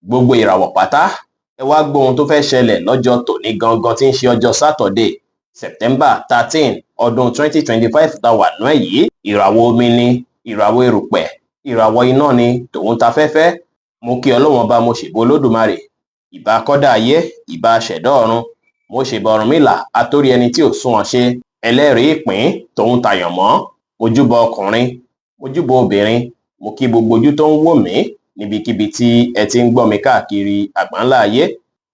Gbogbo ìràwọ̀ pátá ẹ wá gbọ́ ohun tó fẹ́ ṣẹlẹ̀ lọ́jọ́ tòní gangan tí ń ṣe ọjọ́ Saturday September 13 ọdún 2025 tá wà nú ẹ̀ yìí. Ìràwọ̀ omi ni, ìràwọ̀ erùpẹ̀, ìràwọ̀ iná ni, tòun tafẹ́fẹ́. Mo kí Ọlọ́run Ọba, mo ṣèbà Olódùmarè, ìbà akọ́dá ayé, ìbà aṣẹ̀dá ọ̀run, mo ṣèbà Ọ̀rúnmìlà atórí ẹni tí ò sunwọ̀n ṣe, ẹlẹ́rìí ìpín tòun tàyànmọ́, mojúbà ọkùnrin, mojúbà obìnrin, mo kí gbogbo ojú tó ń wò mí níbikíbi tí ẹ ti ń gbọ́ mi káàkiri àgbáńlá ayé.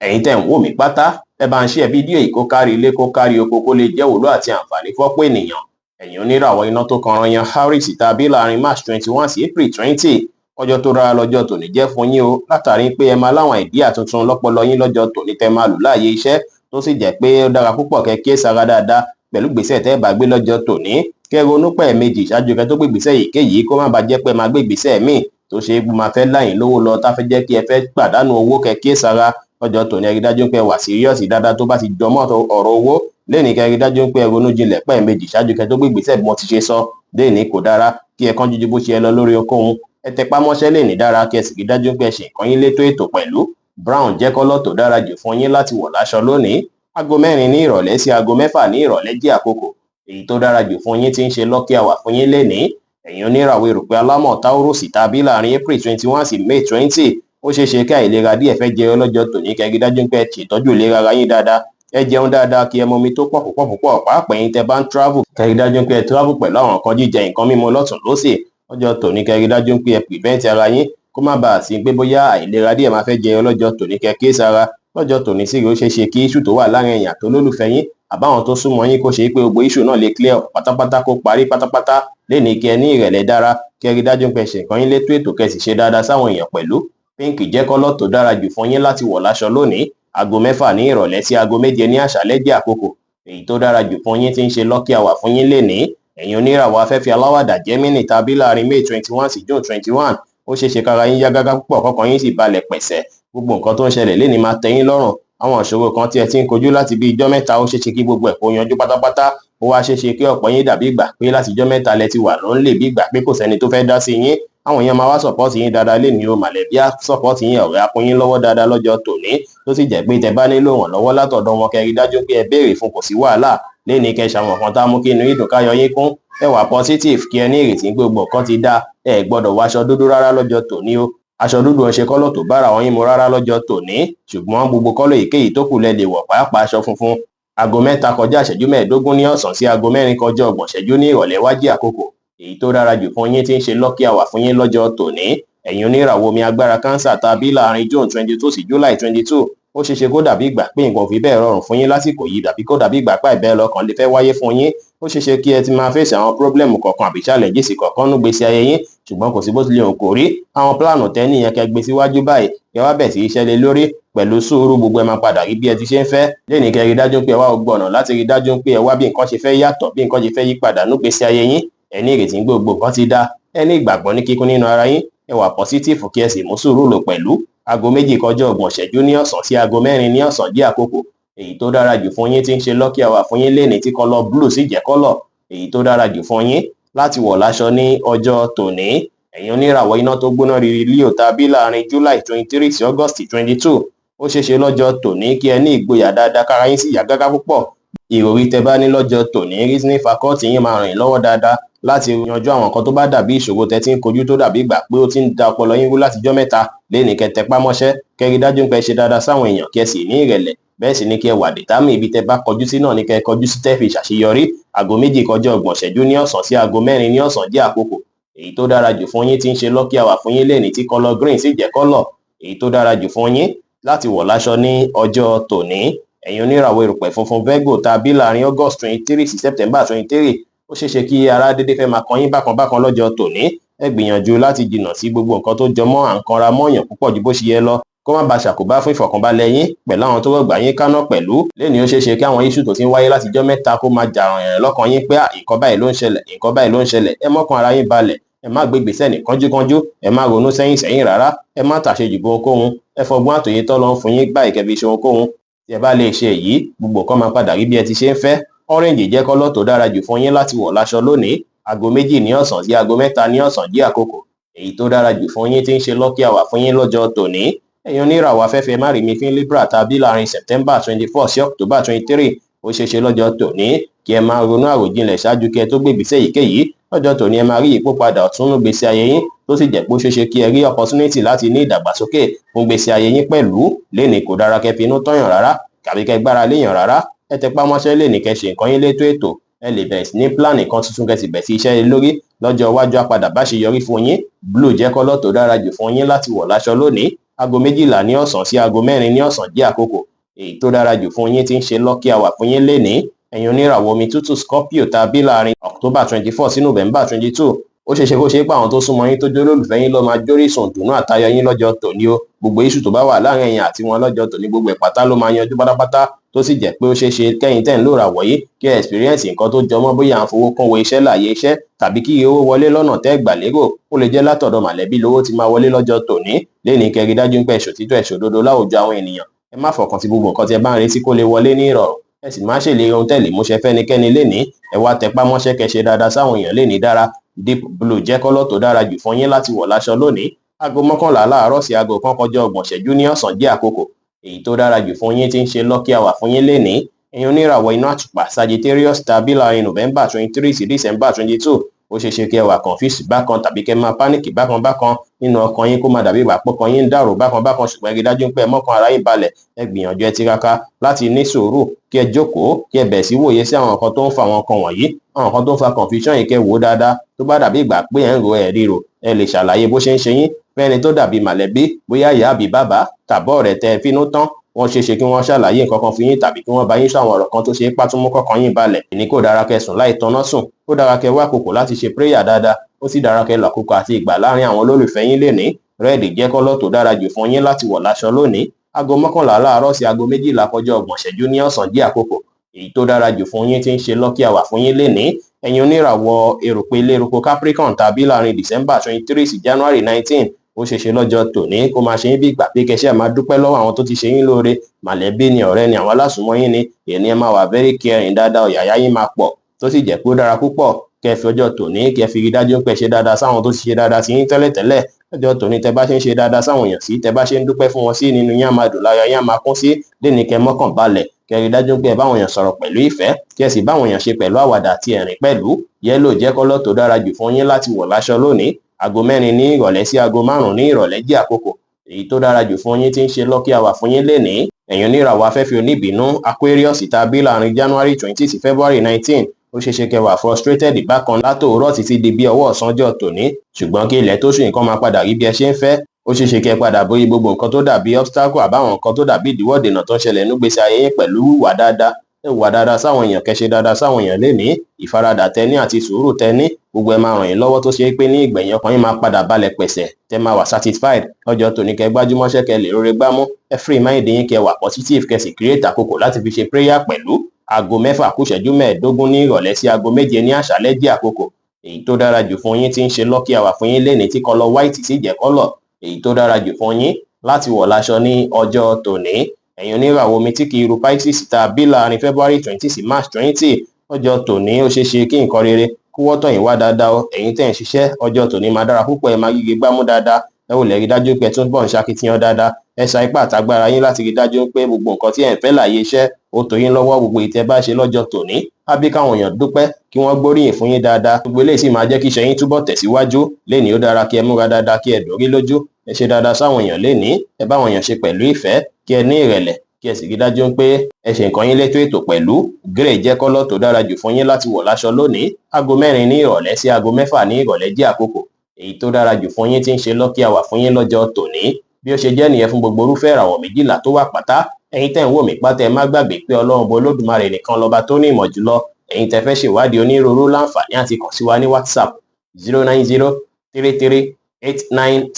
Ẹ̀yin tẹ́ ń wò mí pátá, ẹ bá ń share fídíò yìí kó kárí ilé kó kárí oko kó lè jẹ́ wúlò àti àǹfààní fọ́pọ̀ ènìyàn. Ẹ̀yin oníràwọ̀ iná tó kanran yan Aries tàbí láàrin March 21 sí April 20, ọjọ́ tó dára lọ́jọ́ tòní jẹ́ fún yín o, látàrí pé ẹ máa láwọn ìdíyà tuntun lọ́pọlọ yín lọ́jọ́ tòní tẹ́ máa lò láàyè iṣẹ́, tó sì jẹ́ pé ó dára púpọ̀ kẹ́ kíyèsára dáadáa pẹ̀lú gbèsè tẹ́ bá gbé lọ́jọ́ tòní. Kẹ́ ronú pẹ̀ẹ̀mejì ṣáájú kẹ́ tó gbé gbèsè èyíkéyìí, kó má bàa jẹ́ pé máa gbé gbèsè míì tó ṣe é máa fẹ́ láyìn lówó lọ tá fẹ́ jẹ́ kí ẹ fẹ́ pàdánù owó. Kẹ́ kíyèsára lọ́jọ́ tòní, ẹ rí dájú pé wà serious dáadáa tó bá ti jọmọ́ ọ̀rọ̀ owó. Lẹ́nìí kẹ́ rí dájú pé ronú jinlẹ̀ pẹ̀ẹ̀mejì ṣáájú kẹ́ tó gbé gbèsè bí mo ti ṣe sọ. Lẹ́nìí kò dára kí ẹ kánjú ju bó ṣe ẹ lọ lórí ohunkóhun. Ẹ tẹpá mọ́ṣẹ́ lẹ́nìí dára kí ẹ sì rí dájú pé ẹ ṣe nǹkan yín létò ètò pẹ̀lú. Brown jẹ́ kọ́lọ̀ tó dára jù fún yín láti wọ̀ láṣọ lónìí. Aago 4 ní ìrọ̀lẹ́ sí aago 6 ní ìrọ̀lẹ́ jẹ́ àkókò èyí tó dára jù fún yín tí ń ṣe lucky hour fún yín lẹ́nìí. Ẹ̀yin oníràwọ̀ erùpẹ̀ alámọ̀ Taurus tàbí láàrin April 21 sí May 20, ó ṣeé ṣe kí àìlera díẹ̀ fẹ́ jẹyọ lọ́jọ́ tòní. Kẹ́ rí dájú pé ẹ ṣètọ́jú ìlera ara yín dáadáa. Ẹ jẹun dáadáa kí ẹ mu omi tó pọ̀ púpọ̀ pàápàá ẹ̀yin tẹ́ bá ń travel. Kẹ́ rí dájú pé ẹ travel pẹ̀lú àwọn nǹkan jíjẹ, nǹkan mímu lọ́tùn lósì. Lọ́jọ́ tòní kẹ́ rí dájú pé ẹ prevent ara yín kó má bàa sí pé bóyá àìlera díẹ̀ máa fẹ́ jẹyọ lọ́jọ́ tòní. Kẹ́ kíyèsára lọ́jọ́ tòní sí ó ṣeé ṣe kí issue tó wà láàrin ẹ̀yin àti olólùfẹ́ yín àbáwọn tó súnmọ́ yín kó ṣe pé gbogbo issue náà lè clear pátápátá kó parí pátápátá. Lẹ́nìí kí ẹ ní ìrẹ̀lẹ̀ dára, kẹ́ rí dájú pé ẹ ṣe nǹkan yín létò ètò kẹ́ sì ṣe dáadáa sáwọn èèyàn pẹ̀lú. Pink jẹ́ kọ́lọ̀ tó dára jù fún yín láti wọ̀ láṣọ lónìí. Aago 6 ní ìrọ̀lẹ́ sí aago 7 ní àṣálẹ́ jẹ́ àkókò èyí tó dára jù fún yín tí ń ṣe lucky hour fún yín lẹ́nìí. Ẹ̀yin oníràwọ̀ afẹ́fẹ́ aláwàdà Gemini tàbí láàrin May 21 sí June 21, ó ṣeé ṣe kára yín yá gágá púpọ̀ kọ́kàn yín sì balẹ̀ pẹ̀sẹ̀. Gbogbo nǹkan tó ń ṣẹlẹ̀ lẹ́nìí máa tẹ́ yín lọ́rùn. Àwọn ìṣòro kan tí ẹ ti ń kojú láti bí ijọ́ mẹ́ta, ó ṣeé ṣe kí gbogbo ẹ̀ kó yanjú pátápátá. Ó wá ṣeé ṣe kí ọ̀pọ̀ yín dàbí ìgbà pé láti ijọ́ mẹ́ta lẹ ti wà lonely bí ìgbà pé kò sẹ́ni tó fẹ́ dá sí yín. Àwọn èèyàn máa wá support yín dáadáa lẹ́nìí o, mọ̀lẹ́bí á support yín, ọ̀rẹ́ á kún yín lọ́wọ́ dáadáa lọ́jọ́ tòní, tó sì jẹ́ pé tẹ́ bá nílò ìrànlọ́wọ́ látọ̀dọ̀ wọn kẹ́ rí dájú pé ẹ béèrè fún, kò sí wàhálà. Lẹ́nìí kẹ́ ṣàwọn nǹkan tá mú kí inú ìdùn káyọ̀ yín kún. Ẹ wà positive kí ẹ ní ìrètí pé gbogbo nǹkan ti dá. Ẹ gbọ́dọ̀ wọ aṣọ dúdú rárá lọ́jọ́ tòní o. Aṣọ dúdú ń ṣe kọ́lọ̀ tó bára wọn yín mu rárá lọ́jọ́ tòní, ṣùgbọ́n gbogbo kọ́lọ̀ èyíkéyìí tó kù lẹ lè wọ̀, pàápàá aṣọ funfun. Aago 3 kọjá ìṣẹ́jú 15 ní ọ̀sán sí aago 4 kọjá 30 ìṣẹ́jú ní ìrọ̀lẹ́ wá jẹ́ àkókò èyí tó dára jù fún yín tí ń ṣe lucky hour fún yín lọ́jọ́ tòní. Ẹ̀yin oníràwọ̀ omi agbára Cancer tàbí láàrin June 22 sí July 22, ó ṣeé ṣe kó dàbí ìgbà pé nǹkan ò fi bẹ́ẹ̀ rọrùn fún yín lásìkò yìí, dàbí kó dàbí ìgbà pé ìbẹ́ lọ́kàn lè fẹ́ wáyé fún yín. Ó ṣeé ṣe kí ẹ ti máa face àwọn problem kọ̀ọ̀kan àbí challenges kọ̀ọ̀kan nú gbèsè ayé yín, ṣùgbọ́n kò sí bó tilẹ̀ hùn kó rí. Àwọn plan tẹ́ nìyẹn kẹ́ gbé síwájú báyìí, kẹ́ wá bẹ̀ sí iṣẹ́ lé lórí pẹ̀lú sùúrù, gbogbo ẹ máa padà rí bí ẹ ti ṣe ń fẹ́. Lẹ́nìí kẹ́ rí dájú pé ẹ wá gbogbo ọ̀nà láti rí dájú pé ẹ wá bí nǹkan ṣe fẹ́ yàtọ̀, bí nǹkan ṣe fẹ́ yí padà nú gbèsè ayé yín. Ẹ ní ìrètí gbogbo nǹkan ti dá, ẹ ní ìgbàgbọ́ ní kíkún nínú ara yín, ẹ wà positive kí ẹ sì mú sùúrù lò pẹ̀lú. Aago 2 kọjá 30 ìṣẹ́jú ní ọ̀sán sí aago 4 ní ọ̀sán jẹ́ àkókò èyí tó dára jù fún yín tí ń ṣe lucky hour fún yín lẹ́nìí, tí kọ́lọ̀ blue sì jẹ́ kọ́lọ̀ èyí tó dára jù fún yín láti wọ̀ láṣọ ní ọjọ́ tòní. Ẹ̀yin oníràwọ̀ iná tó gbóná riri Leo tàbí láàrin July 23 sí August 22, ó ṣeé ṣe lọ́jọ́ tòní kí ẹ ní ìgboyà dáadáa kára yín sì yá gágá púpọ̀. Ìròrí tẹ́ bá ní lọ́jọ́ tòní, reasoning faculty yín máa ràn yín lọ́wọ́ dáadáa láti yanjú àwọn nǹkan tó bá dàbí ìṣòro tẹ́ ti ń kojú tó dàbí ìgbà pé ó ti ń da ọpọlọ yín rú láti ijọ́ mẹ́ta. Lẹ́nìí kẹ́ tẹpá mọ́ṣẹ́, kẹ́ rí dájú pé ẹ ṣe dáadáa sáwọn èèyàn, kí ẹ sì ní ìrẹ̀lẹ̀. Bẹ́ẹ̀ sì ni kí ẹ wà determine ibi tẹ́ bá kọjú sí náà ni kẹ́ kọjú sí tẹ́ fi ṣàṣeyọrí. Aago 2 kọjá 30 ìṣẹ́jú ní ọ̀sán sí aago 4 ní ọ̀sán jẹ́ àkókò èyí tó dára jù fún yín tí ń ṣe lucky hour fún yín lẹ́nìí, tí kọ́lọ̀ green sì jẹ́ kọ́lọ̀ èyí tó dára jù fún yín láti wọ̀ láṣọ ní ọjọ́ tòní. Ẹ̀yin oníràwọ̀ erùpẹ̀ funfun Virgo tàbí láàrin August 23 sí September 23, ó ṣeé ṣe kí ara dédé fẹ́ máa kan yín bákan lọ́jọ́ tòní. Ẹ gbìyànjú láti jìnnà sí gbogbo nǹkan tó jọmọ́ à ń kanra mọ́yàn púpọ̀ ju bó ṣe yẹ lọ, kó má bàa ṣàkóbá fún ìfọ̀kànbalẹ̀ yín pẹ̀lú àwọn tó rọ̀gbà yín káná pẹ̀lú. Lẹ́nìí ó ṣeé ṣe kí àwọn issue tó ti ń wáyé láti ijọ́ mẹ́ta kó máa jà ràn yàn lọ́kàn yín pé nǹkan báyìí ló ń ṣẹlẹ̀, nǹkan báyìí ló ń ṣẹlẹ̀. Ẹ mọ́kàn ara yín balẹ̀, ẹ má gbé ìgbésẹ̀ ní kánjúkánjú, ẹ má ronú sẹ́yìn rárá, ẹ má tàṣejù bo ohunkóhun. Ẹ fọgbọ́n àtòyé tọ́lọ́run fún yín báyìí kẹ́ fi ṣe ohunkóhun. Tí ẹ bá lè ṣe èyí, gbogbo nǹkan máa padà rí bí ẹ ti ṣe ń fẹ́. Orange jẹ́ kọ́lọ̀ tó dára jù fún yín láti wọ̀ láṣọ lónìí. Aago 2 ní ọ̀sán sí aago 3 ní ọ̀sán jẹ́ àkókò èyí tó dára jù fún yín tí ń ṣe lucky hour fún yín lọ́jọ́ tòní. ẹ̀yin oníràwọ̀ afẹ́fẹ́ má rí mi fín Libra tàbí láàrin September 24 sí October 23 ó ṣeéṣe lọ́jọ́ tòní kí ẹ máa ronú àròjinlẹ̀ ṣáájú kí ẹ tó gbé ìgbésẹ̀ èyíkéyìí. Lọ́jọ́ tòní ẹ máa rí ìyípadà ọ̀tun nínú ìgbésí ayé yín tó sì jẹ́ pé ó ṣeéṣe kí ẹ rí opportunity láti ní ìdàgbàsókè fún ìgbésí ayé yín pẹ̀lú. Lénìí kò dára kẹ́ fi inú tọ́yàn rárá tàbí kẹ́ gbára léèyàn rárá. Ẹ tẹpá mọ́ṣẹ́ lénìí kẹ́ ṣe nǹkan yín létò ètò. Ẹ lè bẹ̀rẹ̀ sí ní plan nǹkan tuntun kẹ́ sì bẹ̀rẹ̀ sí iṣẹ́ lórí. Lọ́jọ́ iwájú á padà bá ṣe yọrí fún yín. Blue jẹ́ kọ́lọ̀ tó dára jù fún yín láti wọ̀ láṣọ lónìí. Aago 12 ní ọ̀sán sí aago 4 ní ọ̀sán jẹ́ àkókò èyí tó dára jù fún yín tí ń ṣe lucky hour fún yín lénìí. Ẹ̀yin oníràwọ̀ omi tútù Scorpio tàbí láàrin October 24 sí November 22 ó ṣeéṣe kó ṣe pé àwọn tó súnmọ́ yín tó jẹ́ olólùfẹ́ yín ló máa jórísùn dùnú àtayọ̀ yín lọ́jọ́ tòní o. Gbogbo iṣu tó bá wà láàrin ẹ̀yin àti wọn lọ́jọ́ tòní gbogbo ẹ̀ pátá ló máa yanjú pátápátá tó sì jẹ́ pé ó ṣeéṣe kẹ́yìn tẹ̀ ń lò ràwọ̀ yìí kí ẹ experience nǹkan tó jọmọ́ bóyá à ń fowó kún wo iṣẹ́ láàyè iṣẹ́ tàbí kí owó wọlé lọ́nà tẹ́ gbà lérò. Ó lè jẹ́ látọ̀dọ̀ mọ̀lẹ́bí lówó ti máa wọlé lọ́jọ́ tòní. Lénìí kẹ́ rí dájú pé ẹ̀ṣòtítọ́ ẹ̀ṣòdodo láwùjọ àwọn ènìyàn. Ẹ má fọkàn sí gbogbo nǹkan tí ẹ bá ń retí kó lè wọlé ní ìrọ̀rùn. Ẹ sì má ṣèlérí ohun tẹ́lẹ̀ múṣẹ fẹ́nikẹ́ni lénìí. Ẹ wá tẹpá mọ́ṣẹ́ kẹ́ ṣe dáadáa sáwọn èèyàn lénìí dára. Deep blue jẹ́ kọ́lọ̀ tó dára jù fún yín láti wọ̀ láṣọ lónìí. Aago 11 láàárọ̀ sí aago 1 kọjá 30 ìṣẹ́jú ní ọ̀sán jẹ́ àkókò èyí tó dára jù fún yín tí ń ṣe lucky hour fún yín lénìí. Ẹ̀yin oníràwọ̀ iná àtùpà Sagittarius tàbí láàrin November 23 sí December 22 ó ṣeéṣe kí ẹ wà confused bákan tàbí kẹ́ máa panic bákan nínú ọkàn yín kó máa dàbí ìgbà pọ́kàn yín ń dàrú bákan ṣùgbọ́n ẹ rí dájú pé ẹ mọ́kàn ara yín balẹ̀. Ẹ gbìyànjú ẹ tiraka láti ní sùúrù kí ẹ jókòó kí ẹ bẹ̀rẹ̀ sí wòye sí àwọn nǹkan tó ń fa àwọn nǹkan wọ̀nyí. Àwọn nǹkan tó ń fa confusion yìí kẹ́ wò dáadáa. Tó bá dàbí ìgbà pé ẹ ń ro ẹ̀ ríro ẹ lè ṣàlàyé bó ṣe ń ṣe yín fẹ́ni tó dàbí mọ̀lẹ́bí bóyá ìyá àbí bàbá tàbọ̀ ọ̀rẹ́ tẹ́ ẹ fínú tán. Wọ́n ṣeéṣe kí wọ́n ṣàlàyé nǹkan kan fún yín tàbí kí wọ́n bá yín sọ àwọn ọ̀rọ̀ kan tó ṣe é pátúmú kọ́kàn yín balẹ̀. Ìní kò dára kẹ́ sùn láì tanná sùn. Ó dára kẹ́ wá àkókò láti ṣe prayer dáadáa. Ó sì dára kẹ́ lọ àkókò àti ìgbà láàrin àwọn olólùfẹ́ yín lénìí. Red jẹ́ kọ́lọ̀ tó dára jù fún yín láti wọ̀ láṣọ lónìí. Aago 11 láàárọ̀ sí aago 12 kọjá 30 ìṣẹ́jú ní ọ̀sán jẹ́ àkókò èyí tó dára jù fún yín tí ń ṣe lucky hour fún yín lénìí. Ẹ̀yin oníràwọ̀ erùpẹ̀ eléruko Capricorn tàbí láàrin December 23 sí January 19 ó ṣeéṣe lọ́jọ́ tòní kó máa ṣe yín bí ìgbà pé kẹ́ṣẹ́ máa dúpẹ́ lọ́wọ́ àwọn tó ti ṣe yín lóore. Mọ̀lẹ́bí ni ọ̀rẹ́ ni àwọn alásùnmọ́ yín ni èyí ẹ máa wà very caring dáadáa ọ̀yàyà yín máa pọ̀ tó sì jẹ́ pé ó dára púpọ̀ kẹ́ fi ọjọ́ tòní kẹ́ fi rí dájú pé ṣe dáadáa sáwọn tó ti ṣe dáadáa sí yín tẹ́lẹ̀tẹ́lẹ̀. Lọ́jọ́ tòní tẹ́ bá ṣe ń ṣe dáadáa sáwọn èèyàn sí tẹ́ bá ṣe ń dúpẹ́ fún wọn sí nínú yín á máa dùn lára yín á máa kún sí. Lénìí kẹ́ mọ́kàn balẹ̀ kẹ́ rí dájú pé ẹ báwọn èèyàn sọ̀rọ̀ pẹ̀lú ìfẹ́ kí ẹ sì báwọn èèyàn ṣe pẹ̀lú àwàdà àti ẹ̀rín pẹ̀lú. Yẹ́lò jẹ́ kọ́lọ̀ tó dára jù fún yín láti wọ̀ láṣọ lónìí. Aago 4 ní ìrọ̀lẹ́ sí aago 5 ní ìrọ̀lẹ́ jẹ́ àkókò èyí tó dára jù fún yín tí ń ṣe lucky hour fún yín lénìí. Ẹ̀yin oníràwọ̀ afẹ́fẹ́ oníbínú Aquarius tàbí láàrin January 20 sí February 19 ó ṣeéṣe kẹ́ wà frustrated bákan látòórọ̀ títí di bí ọwọ́ ọ̀sánjọ́ tòní. Ṣùgbọ́n kí ilẹ̀ tó ṣú nǹkan máa padà rí bí ẹ ṣe ń fẹ́. Ó ṣeéṣe kẹ́ padà borí gbogbo nǹkan tó dàbí obstacle àbáwọn nǹkan tó dàbí ìdíwọ́ dènà tó ń ṣẹlẹ̀ nígbésí ayé yín pẹ̀lú ìwà dáadáa. Ẹ wà dáadáa sáwọn èèyàn kẹ́ ṣe dáadáa sáwọn èèyàn lénìí. Ìfaradà tẹní àti sùúrù tẹní gbogbo ẹ máa ràn yín lọ́wọ́ tó ṣe pé ní ìgbẹ̀yìn ọkàn yín máa padà balẹ̀ pẹ̀sẹ̀ tẹ́ máa wà satisfied. Lọ́jọ́ tòní kẹ́ gbájúmọ́ṣẹ́ kẹ́ lè rore gbámú. Ẹ free mind yín kẹ́ wà positive kẹ́ sì create àkókò láti fi ṣe prayer pẹ̀lú. Aago 6 kù ìṣẹ́jú 15 ní ìrọ̀lẹ́ sí aago 7 ní àṣálẹ́ jẹ́ àkókò èyí tó dára jù fún yín tí ń ṣe lucky hour fún yín lénìí tí kọ́lọ̀ white sì jẹ́ kọ́lọ̀ èyí tó dára jù fún yín láti wọ̀ láṣọ ní ọjọ́ tòní. Ẹ̀yin oníràwọ̀ omi tí kì í ru Pisces tàbí láàrin February 20 sí March 20 ọjọ́ tòní ó ṣeéṣe kí nǹkan rere kó wọ́tọ̀ yín wá dáadáa o. Ẹ̀yin tẹ̀ ń ṣiṣẹ́ ọjọ́ tòní máa dára púpọ̀ ẹ máa yíge gbámú dáadáa. Ẹ ò lè rí dájú pé ẹ tún bọ̀ ń ṣakitiyan dáadáa. Ẹ sa ipá àtagbára yín láti rí dájú pé gbogbo nǹkan tí ẹ̀ ń fẹ́ láyé iṣẹ́ ó tó yín lọ́wọ́. Gbogbo ìtẹ́ bá ṣe lọ́jọ́ tòní á bí káwọn èèyàn dúpẹ́ kí wọ́n gbóríyìn fún yín dáadáa. Gbogbo eléyìí sì máa jẹ́ kí iṣẹ́ yín túbọ̀ tẹ̀síwájú. Lénìí ó dára kí ẹ múra dáadáa kí ẹ dórí lójú. Ẹ ṣe dáadáa sáwọn èèyàn lénìí. Ẹ báwọn èèyàn ṣe pẹ̀lú ìfẹ́ kí ẹ ní ìrẹ̀lẹ̀ kí ẹ sì rí dájú pé ẹ ṣe nǹkan yín létò ètò pẹ̀lú. Grey jẹ́ kọ́lọ̀ tó dára jù fún yín láti wọ̀ láṣọ lónìí. Aago 4 ní ìrọ̀lẹ́ sí aago 6 ní ìrọ̀lẹ́ jẹ́ àkókò èyí tó dára jù fún yín tí ń ṣe lucky hour fún yín lọ́jọ́ tòní. Bí ó ṣe jẹ́ nìyẹn fún gbogbo irúfẹ́ ìràwọ̀ 12 tó wà pátá. Ẹ̀yin tẹ́ ń wò mí pátá ẹ má gbàgbé pé Ọlọ́run bo Olódùmarè nìkan lọ́ba tó ní ìmọ̀ jùlọ. Ẹ̀yin tẹ́ fẹ́ ṣèwádìí onírúurú láǹfààní àti kàn sí wa ní WhatsApp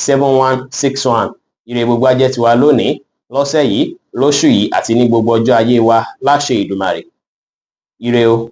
09033897161. Ire gbogbo á jẹ́ tiwa lónìí, lọ́sẹ̀ yìí, lóṣù yìí àti ní gbogbo ọjọ́ ayé wa láṣẹ Ìdùmarè. Ire o.